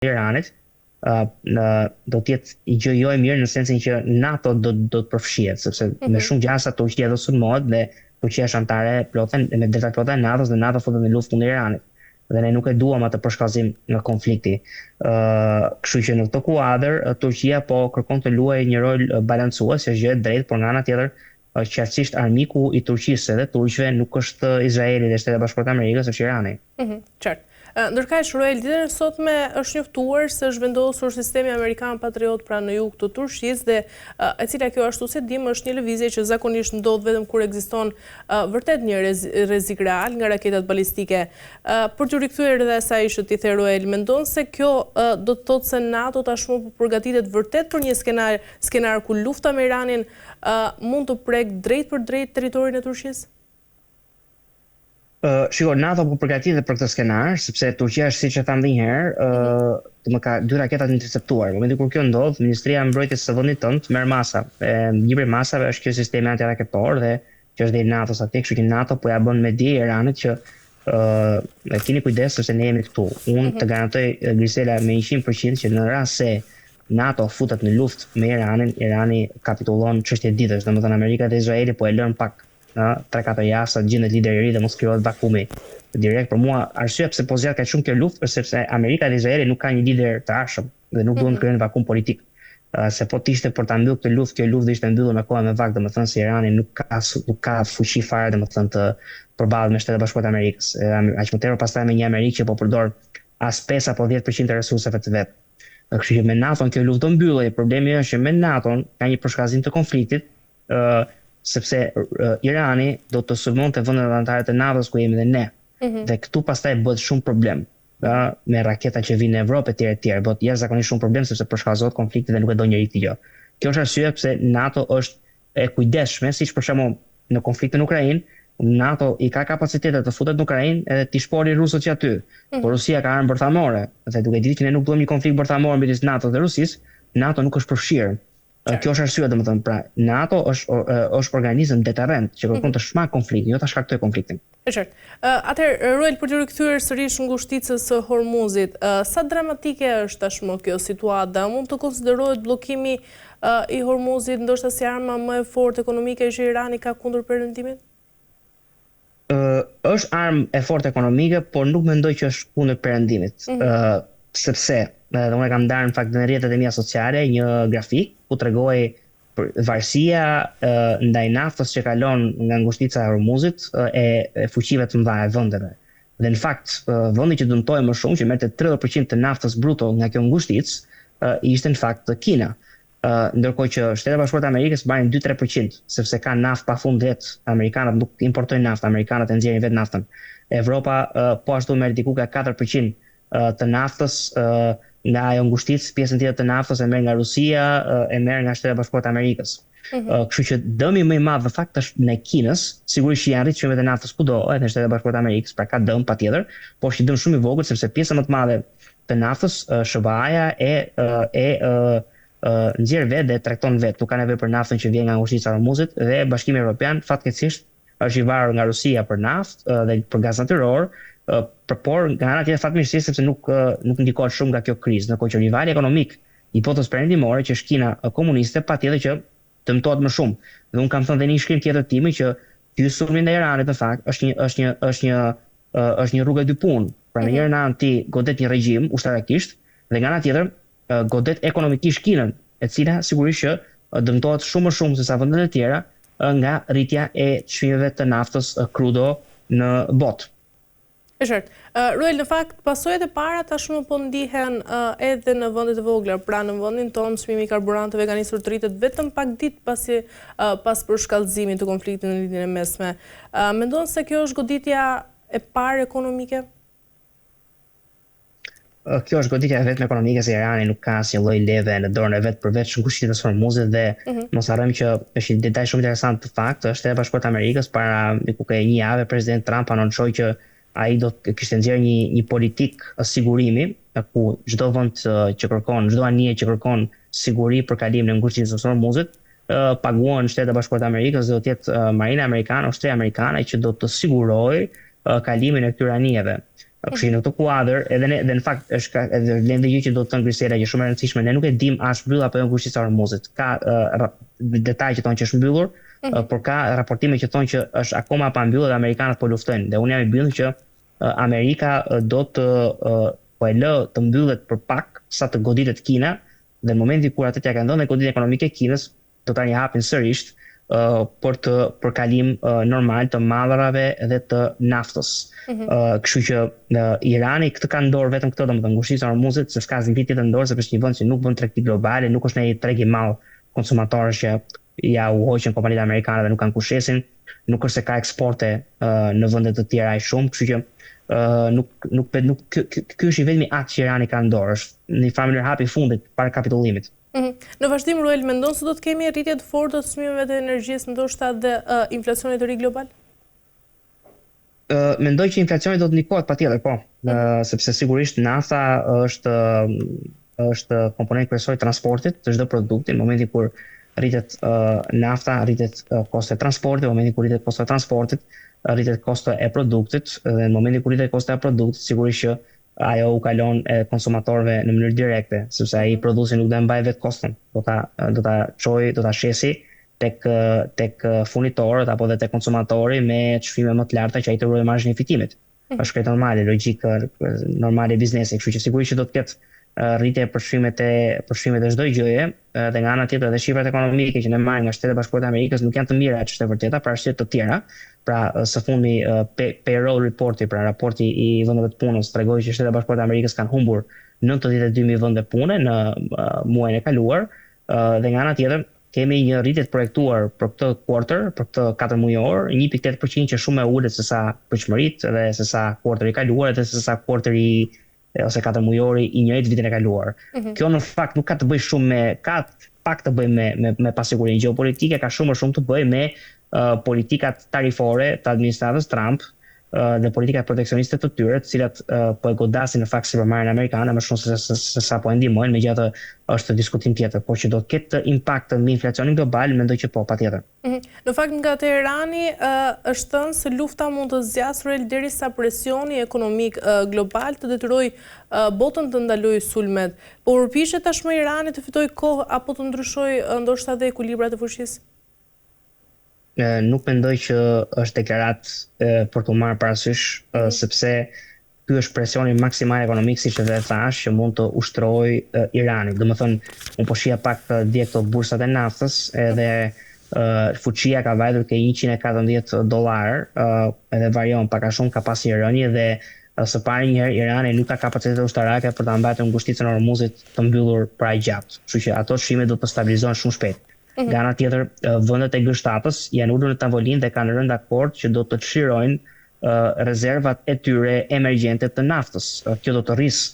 Iranit, do të jetë gjë jo e mirë në sensin që NATO do të përfshihet, sepse me shumë gjasa Turqia do sulmohet dhe Turqia është anëtare plotë me detaj plota e NATO-s dhe NATO futet në luftë kundër Iranit. Dhe ne nuk e duam atë përshkallëzim nga konflikti. Kështu që në këtë kuadër Turqia po kërkon të luajë një rol balancues, që është gjë e drejtë, por nga ana tjetër qartësisht armiku i Turqisë dhe turqëve nuk është Izraeli dhe Shtetet Bashkuara të Amerikës, është Irani. Qartë. Ndërkaq, Ruel, ditën e sotme është njoftuar se është vendosur sistemi Amerikan Patriot pra në jug të Turqisë dhe e cila kjo ashtu se dim është një lëvizje që zakonisht ndodh vetëm kur ekziston vërtet një rrezik real nga raketat balistike. Për të rikthyer edhe asaj që ti the, Ruel, mendon se kjo do të thotë se NATO tashmë po përgatitet vërtet për një skenar ku lufta me Iranin mund të prek drejt për drejt territorin e Turqisë? Shiko, NATO po përgatitet për këtë skenar, sepse Turqia është, siç e tham edhe një herë, ka 2 raketa të interceptuar. Në momentin kur kjo ndodh, Ministria e Mbrojtjes së vendit tënd merr masa. Një prej masave është kjo sistemi antiraketor dhe që është deri NATO-s atje, kështu që NATO po ja bën me dije Iranit që keni kujdes sepse ne jemi këtu. Unë të garantoj Grisela me 100% që në rast se NATO futet në luftë me Iranin, Irani kapitullon çështje ditësh, domethënë Amerika dhe Izraeli po e lën pak 3-4 jasa gjendet lideri i ri dhe mos krijohet vakumi. Direkt për mua arsyeja pse po zgjat kaq shumë kjo luftë është sepse Amerika dhe Izraeli nuk kanë një lider të arshëm dhe nuk duan të krijojnë vakum politik. Se po të ishte për ta mbyllur këtë luftë, kjo luftë ishte mbyllur me kohë me vakt, domethënë se Irani nuk ka fuqi fare domethënë të përballet me Shtetet Bashkuara të Amerikës. Aq më tepër pastaj me një Amerikë që po përdor as 5 apo 10% të resurseve të vet. Kështu që me NATO kjo luftë do mbyllet. Problemi është që me NATO ka një përshkallëzim të konfliktit, sepse Irani do të sulmonte vendet anëtare të NATO-s ku jemi dhe ne. Dhe këtu pastaj bëhet shumë problem. Me raketa që vinë në Evropë etj. Bëhet jashtëzakonisht shumë problem sepse përshkallëzohet konflikti dhe nuk e do njëri këtë gjë. Kjo është arsyeja pse NATO është e kujdesshme, siç për shembull në konfliktin në Ukrainë, NATO i ka kapacitetet të futet në Ukrainë edhe të shpori rusët që aty. Por Rusia ka armë bërthamore, dhe duke ditë që ne nuk duam një konflikt bërthamor midis NATO-s dhe Rusisë, NATO nuk është përfshirë. Kjo është arsyeja, domethënë, pra NATO është organizëm deterrent që kërkon të shmang konfliktin, jo ta shkaktoj konfliktin. Qartë. Atëherë, Ruel, për të rikthyer sërish ngushticës së Hormuzit, sa dramatike është tashmë kjo situatë? Mund të konsiderohet bllokimi i Hormuzit ndoshta si arma më e fortë ekonomike që Irani ka kundër perëndimit? Është armë e fortë ekonomike, por nuk mendoj që është kundër perëndimit. Sepse dhe unë kam ndarë në fakt në rrjetet e mia sociale një grafik ku tregoj varësia ndaj naftës që kalon nga ngushtica e Hormuzit e fuqive të mëdha e vendeve. Dhe në fakt vendi që dëmtoi më shumë, që merrte 30% të naftës bruto nga kjo ngushticë, ishte në fakt Kina. Ndërkohë që Shtetet Bashkuara të Amerikës marrin 2-3%, sepse kanë naftë pafund vet. Amerikanët nuk importojnë naftë, amerikanët e nxjerrin vetë naftën. Evropa po ashtu merr diku ka 4% të naftës nga ajo ngushticë, pjesën tjetër të naftës e merr nga Rusia, e merr nga Shtetet Bashkuara të Amerikës. Kështu që dëmi më i madh në fakt është në Kinës, sigurisht që janë rritë çmimet e naftës kudo, edhe në Shtetet Bashkuara të Amerikës, pra ka dëm patjetër, por është dëm shumë i vogël sepse pjesa më të madhe të naftës, SBA-ja nxjerr vetë dhe tregton vetë, nuk ka nevojë për naftën që vjen nga ngushtica e Hormuzit, dhe Bashkimi Evropian fatkeqësisht është i varur nga Rusia për naftë dhe për gaz natyror, por nga ana tjetër fatmirësisht sepse nuk ndikohet shumë nga kjo krizë, ndërkohë që rivali ekonomik i botës perëndimore, që është Kina komuniste, patjetër që dëmtohet më shumë. Dhe unë kam thënë dhe një shkrim tjetër timi që ky sulmi ndaj Iranit në fakt është një rrugë e dy punë. Pra në njërin anë ti godet një regjim ushtarakisht dhe nga ana tjetër godet ekonomikisht Kinën, e cila sigurisht që dëmtohet shumë më shumë se sa vendet e tjera nga rritja e çmimeve të naftës krudo në botë. Qartë. Ruel, në fakt, pasojat e para tashmë po ndihen edhe në vendet e vogla, pra në vendin tonë çmimi i karburanteve ka nisur të rritet vetëm pak ditë pas përshkallëzimit të konfliktit në Lindjen e Mesme. Mendon se kjo është goditja e parë ekonomike? Kjo është goditja vetëm ekonomike, se Irani nuk ka asnjë lloj leve në dorën e vet përveç ngushticës së Hormuzit dhe mos harrojmë që është një detaj shumë interesant të fakt, Shtetet Bashkuara të Amerikës para një jave president Trump anoncoi që ai do të kishte nxjerrë një politik sigurimi, ku çdo vend që kërkon, çdo anije që kërkon siguri për kalimin e ngushticës së Hormuzit, paguan Shtetet Bashkuara të Amerikës dhe do të jetë marina amerikane, ushtria amerikane që do të sigurojë kalimin e këtyre anijeve. Kështu që në këtë kuadër, edhe në fakt është edhe vlen gjë që do të thënë Grisela që shumë e rëndësishme, ne nuk e dim as mbyll apo jo ngushtica e Hormuzit. Ka detaj që thonë që është mbyllur, por ka raportime që thonë që është akoma pa mbyllur dhe amerikanët po luftojnë. Dhe unë jam i bindur që Amerika do të po e lë të mbyllet për pak sa të goditet Kina, dhe në momentin kur atë t'ia ka ndonë goditja ekonomike e Kinës, do tani hapin sërish për kalim normal të mallrave dhe të naftës. Kështu që Irani këtë ka në dorë vetëm këtë, domethënë ngushtica e Hormuzit, se s'ka asnjë tjetër në dorë, sepse është një vend që nuk bën tregti globale, nuk është një treg i madh konsumatorësh që ja u hoqën kompanitë amerikane dhe nuk kanë kushtesin, nuk është se ka eksporte në vende të tjera aq shumë, kështu që ky është i vetmi akt që Irani ka në dorë, është një farë mënyrë hapi fundit para kapitullimit. Në vazhdim, Ruel, mendon se do të kemi rritje të fortë të çmimeve të energjisë, ndoshta dhe inflacionit të ri global? Mendoj që inflacioni do të ndikohet patjetër, po, sepse sigurisht nafta është komponent kryesor i transportit të çdo produkti. Në momentin kur rritet nafta, rritet kosto e transportit, në momentin kur rritet kosto e transportit, rritet kosto e produktit, dhe në momentin kur rritet kosto e produktit, sigurisht që ajo u kalon konsumatorëve në mënyrë direkte, sepse ai prodhuesi nuk do të mbajë vetë koston, do ta çojë, do ta shesi tek furnitorët apo dhe tek konsumatori me çmime më të larta që ai të ruajë marzhin e fitimit. Është krejt normale, logjikë normale e biznesit, kështu që sigurisht që do të ketë rritje për çmimet e çdo gjëje, dhe nga ana tjetër edhe shifrat ekonomike që ne marrim nga Shtetet Bashkuara të Amerikës nuk janë të mira, është e vërteta, për arsye të tjera. Pra së fundi payroll reporti, pra raporti i vendeve të punës tregoi që Shtetet Bashkuara të Amerikës kanë humbur 92.000 vende pune në muajin e kaluar, dhe nga ana tjetër kemi një rritje të projektuar për këtë quarter, për këtë 4 mujor, 1.8% që shumë e ulët se sa pritshmëritë dhe se sa quarteri i kaluar dhe se sa quarteri ose 4 mujori i njëjtë vitin e kaluar. Kjo në fakt nuk ka të bëjë shumë ka pak të bëjë me pasigurinë gjeopolitike, ka shumë të bëjë me politikat tarifore të administratës Trump dhe politikat proteksioniste të tyre, të cilat po e godasin në fakt sipërmarrjen amerikane më shumë se sa po e ndihmojnë, megjithatë është diskutim tjetër, por që do të ketë impakt në inflacionin global, mendoj që po, patjetër. Në fakt nga Teherani është thënë se lufta mund të zgjasë derisa presioni ekonomik global të detyrojë botën të ndalojë sulmet. Po përpiqet tashmë Irani të fitojë kohë apo të ndryshojë ndoshta dhe ekuilibrat e fuqisë? Nuk mendoj që është deklarat për të marrë parasysh, sepse ky është presioni maksimal ekonomik, siç edhe thash, që mund të ushtrojë Irani. Domethënë, unë po shija pak dje këto bursat e naftës, edhe fuqia ka vajtur ke $114, edhe varion pak a shumë, ka pasur një rënje, dhe së pari njëherë Irani nuk ka kapacitet ushtarake për ta mbajtur ngushticën e Hormuzit të mbyllur pra gjatë. Kështu që ato çmime do të stabilizohen shumë shpejt. Nga ana tjetër, vendet e G7-s janë ulur në tavolinë dhe kanë rënë dakord që do të çlirojnë rezervat e tyre emergjente të naftës. Kjo do të rrisë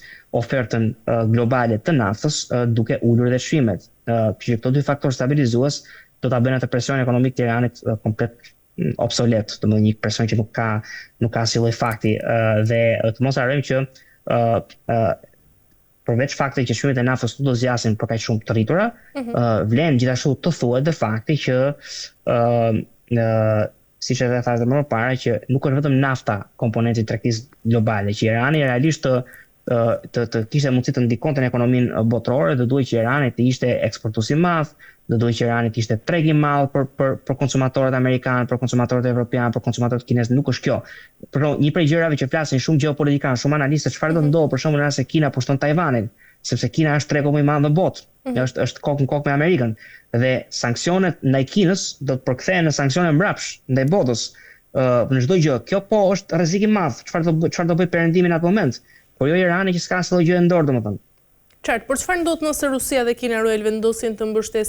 ofertën globale të naftës duke ulur dhe çmimet. Që këto dy faktorë stabilizues do ta bëjnë atë presion ekonomik të Iranit komplet obsolet, domethënë një presion që nuk ka asnjë lloj fakti, dhe të mos harrojmë që përveç faktit që çmimet e naftës nuk do zgjasin për kaq shumë të rritura, vlen gjithashtu të thuhet dhe fakti që siç e thash më parë, që nuk është vetëm nafta komponenti i tregtisë globale, që Irani realisht të kishte mundësi të ndikonte në ekonominë botërore, do duhet që Irani të ishte eksportues i madh, do duhet që Irani të ishte treg i madh për konsumatorët amerikanë, për konsumatorët evropianë, për konsumatorët kinesë. Nuk është kjo. Por një prej gjërave që flasin shumë gjeopolitikanë, shumë analistë, çfarë do ndodhë për shembull nëse Kina pushton Tajvanin, sepse Kina është tregu më i madh në botë, është kokë në kokë me Amerikën, dhe sanksionet ndaj Kinës do të përkthehen në sanksione mbrapsht ndaj botës në çdo gjë. Kjo po është rrezik i madh. Çfarë do bëj perëndimi në atë moment? Por jo Irani që s'ka asnjë gjë në dorë, domethënë. Qartë, por çfarë ndodh nëse Rusia dhe Kina vendosin të mbështesin